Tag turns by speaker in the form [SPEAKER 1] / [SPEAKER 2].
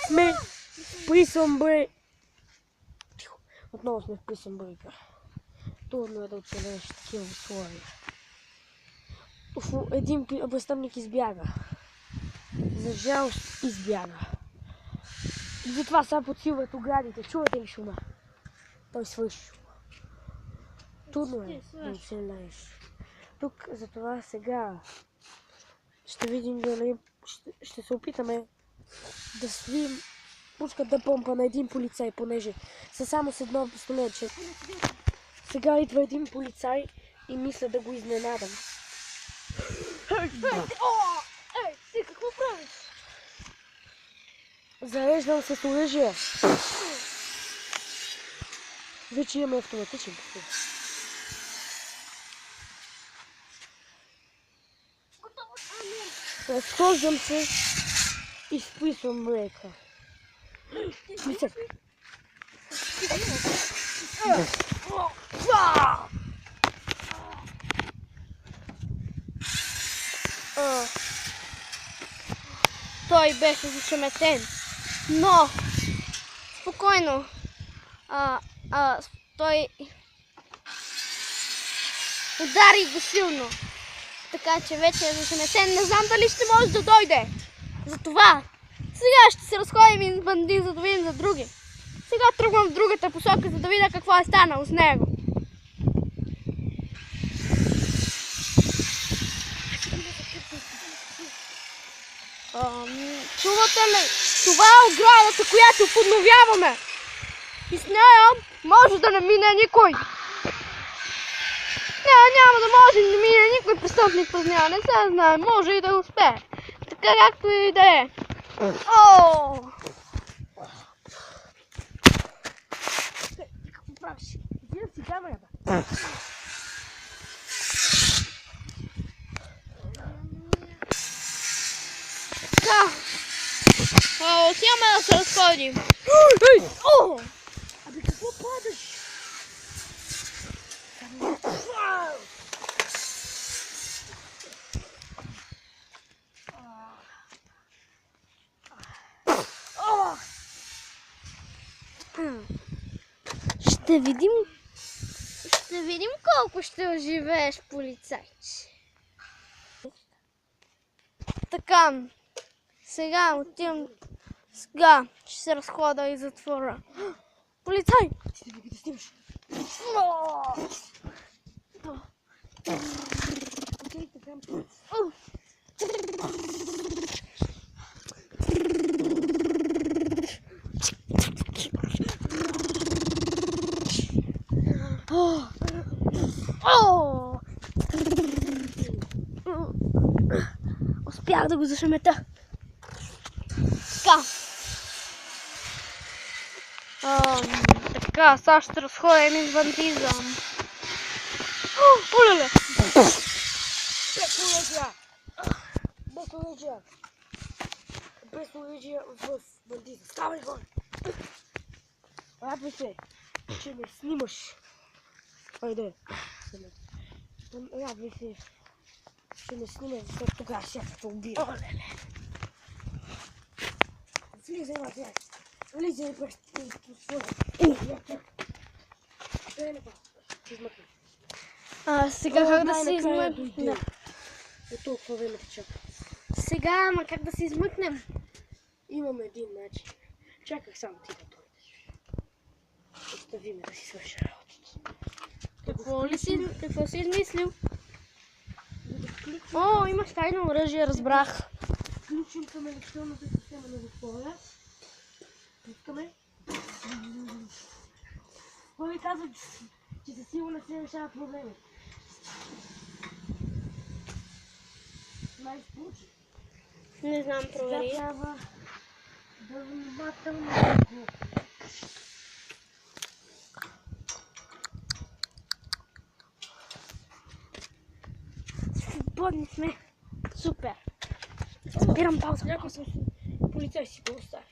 [SPEAKER 1] сме в Присън брейк. Отново сме в Присън брейка. Трудно е да оцелееш такива условия. Един престъпник избяга. За жалост избяга. И затова сега подсилват оградите. Чувате ли шума? Той свърши шума. Трудно е да оцелееш. Тук затова сега ще видим дали ще се опитаме да свием пушката помпа на един полицай, понеже са само с едно пистолетче. Сега идва един полицай и мисля да го изненадам.
[SPEAKER 2] Ей, ти какво правиш?
[SPEAKER 1] Зареждам се с оръжие. Вече имаме автоматичен пистолет. Разхождам се и списвам брейка. Мисля.
[SPEAKER 2] Той беше зашеметен, но спокойно. Той удари го силно, така че вече е зашеметен. Не знам дали ще може да дойде. Затова сега ще се разходим извън един, за да видим за други. Сега тръгвам в другата посока, за да видя какво е станало с него. Чувате ли? Това е оградата, която подновяваме. И с нея може да не мине никой. Няма да може да мине никой престъпник през нея. Не се знае, може и да успее. Така както и да е.
[SPEAKER 1] Ти какво правиш? Иди да си камерата.
[SPEAKER 2] Отиваме да се разходим.
[SPEAKER 1] Абе какво падаш?
[SPEAKER 2] Ще видим колко ще оживееш, полицайче. Така, сега отивам. Сега ще се разхода и затвора. Полицай!
[SPEAKER 1] Ти да снимаш.
[SPEAKER 2] Успях да го зашемета. Така. Така, сега ще разходим извън дизъм. Олеле!
[SPEAKER 1] Без оръжия! Без оръжия! Без оръжия в бандизъм. Ставай горе! Радвай се, че не снимаш. Айде. Радвай се, че не снимаш, защото тогава ще те убия.
[SPEAKER 2] Олеле!
[SPEAKER 1] Влизай, Матяй! Влизай през своя! Измъкни.
[SPEAKER 2] Сега как да се измъкнем?
[SPEAKER 1] От толкова време те чака.
[SPEAKER 2] Сега, ама как да се измъкнем?
[SPEAKER 1] Имаме един начин. Чаках само ти да дойдеш. Остави ме да си свърша работата.
[SPEAKER 2] Какво си измислил? О, имаш тайно оръжие, разбрах.
[SPEAKER 1] Включим към електронната система на затвора. Пускаме. Кой ви казва, че със сигурност се решава проблеми? Най-спучи.
[SPEAKER 2] Не знам, провери.
[SPEAKER 1] Сега трябва да внимателно го.
[SPEAKER 2] Свободни сме. Супер. Спирам пауза.
[SPEAKER 1] Някой съм полицай си го оставя.